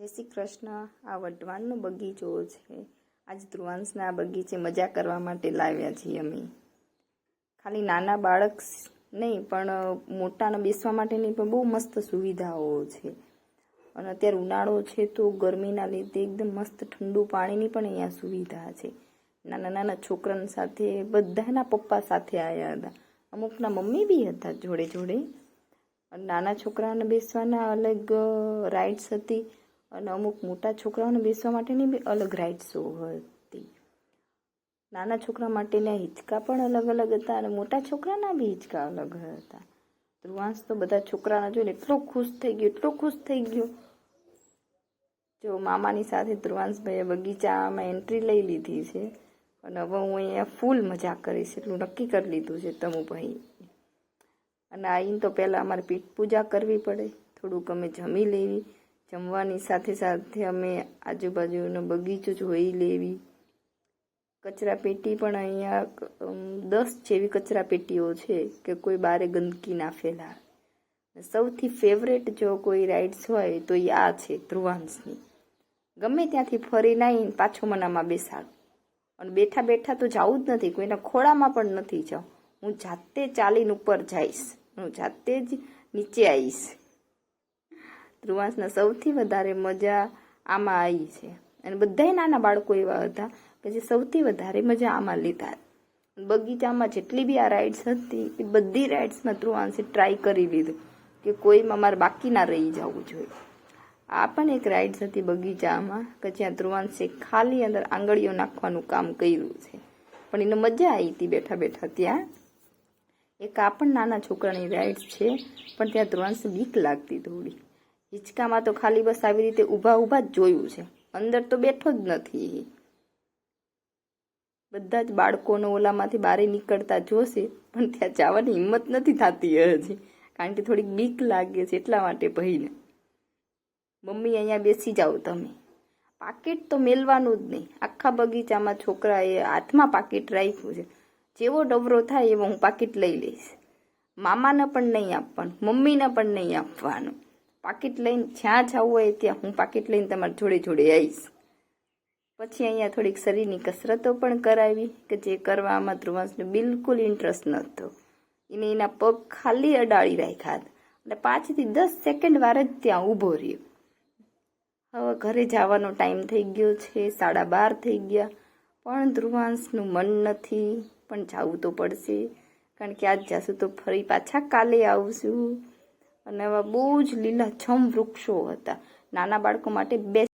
જય શ્રી કૃષ્ણ। આ વઢવાણનો બગીચો છે। આજ ધ્રુવાંશના બગીચે મજા કરવા માટે લાવ્યા છીએ અમે। ખાલી નાના બાળક નહીં પણ મોટાને બેસવા માટેની પણ બહુ મસ્ત સુવિધાઓ છે। અને અત્યારે ઉનાળો છે તો ગરમીના લીધે એકદમ મસ્ત ઠંડુ પાણીની પણ અહીંયા સુવિધા છે। નાના નાના છોકરાની સાથે બધાના પપ્પા સાથે આવ્યા હતા, અમુકના મમ્મી બી હતા જોડે જોડે। નાના છોકરાઓને બેસવાના અલગ રાઇડ્સ હતી અને અમુક મોટા છોકરાઓને બેસવા માટેની બી અલગ રાઇડ્સો હતી। નાના છોકરા માટેના હિંચકા પણ અલગ અલગ હતા અને મોટા છોકરાના બી હિંચકા અલગ હતા। ધ્રુવાંશ તો બધા છોકરાના જોઈને એટલો ખુશ થઈ ગયો। જો મામાની સાથે ધ્રુવાંશભાઈએ બગીચામાં એન્ટ્રી લઈ લીધી છે અને હવે હું અહીંયા ફૂલ મજા કરીશ એટલું નક્કી કરી લીધું છે તમુભાઈ। અને આવીને તો પહેલાં અમારે પીઠ પૂજા કરવી પડે, થોડુંક અમે જમી લેવી, જમવાની સાથે સાથે અમે આજુબાજુનો બગીચો જોઈ લેવી। કચરા પેટી પણ અહીંયા 10 જેવી કચરા પેટીઓ છે કે કોઈ બારે ગંદકી ના ફેલાવે। સૌથી ફેવરેટ જો કોઈ રાઇડ્સ હોય તો એ આ છે ધ્રુવાંશની। ગમે ત્યાંથી ફરીને આવીને પાછો મનામાં બેસાડું અને બેઠા બેઠા તો જવું જ નથી, કોઈના ખોળામાં પણ નથી જાઉં, હું જાતે ચાલીને ઉપર જઈશ, હું જાતે જ નીચે આવીશ। ધ્રુવાંશને સૌથી વધારે મજા આમાં આવી છે અને બધાય નાના બાળકો એવા હતા કે જે સૌથી વધારે મજા આમાં લીધા। બગીચામાં જેટલી બી આ રાઇડ્સ હતી એ બધી રાઇડ્સમાં ધ્રુવાંશે ટ્રાય કરી લીધું કે કોઈમાં મારે બાકી ના રહી જવું જોઈએ। આ પણ એક રાઇડ્સ હતી બગીચામાં કે જ્યાં ધ્રુવાંશે ખાલી અંદર આંગળીઓ નાખવાનું કામ કર્યું છે, પણ એને મજા આવી હતી બેઠા બેઠા ત્યાં। એક આ પણ નાના છોકરાની રાઇડ્સ છે પણ ત્યાં ધ્રુવાંશને બીક લાગતી થોડી। હિંચકામાં તો ખાલી બસ આવી રીતે ઊભા જ જોયું છે, અંદર તો બેઠો જ નથી। બધા જ બાળકોનો ઓલામાંથી બારે નીકળતા જોશે પણ ત્યાં જવાની હિંમત નથી થતી હજી, કારણ કે થોડીક બીક લાગે છે એટલા માટે ભાઈને। મમ્મી અહીંયા બેસી જાઓ તમે, પાકીટ તો મેલવાનું જ નહીં। આખા બગીચામાં છોકરાએ હાથમાં પાકીટ રાખ્યું છે, જેવો ડવરો થાય એવો હું પાકીટ લઈ લઈશ। મામાને પણ નહીં આપવાનું, મમ્મીને પણ નહીં આપવાનું। પાકીટ લઈને જ્યાં જવું હોય ત્યાં હું પાકીટ લઈને તમારી જોડે જોડે આવીશ। પછી અહીંયા થોડીક શરીરની કસરતો પણ કરાવી કે જે કરવામાં ધ્રુવાંશને બિલકુલ ઇન્ટરેસ્ટ નહોતો, એને એના પગ ખાલી અડાડી રાખ્યા હતા એટલે 5 થી 10 સેકન્ડ વાર જ ત્યાં ઊભો રહ્યો। હવે ઘરે જવાનો ટાઈમ થઈ ગયો છે, 12:30 થઈ ગયા, પણ ધ્રુવાંશનું મન નથી, પણ જવું તો પડશે કારણ કે આજ જાશું તો ફરી પાછા કાલે આવશું। અને આવા બહુ જ લીલાછમ વૃક્ષો હતા, નાના બાળકો માટે બેસ્ટ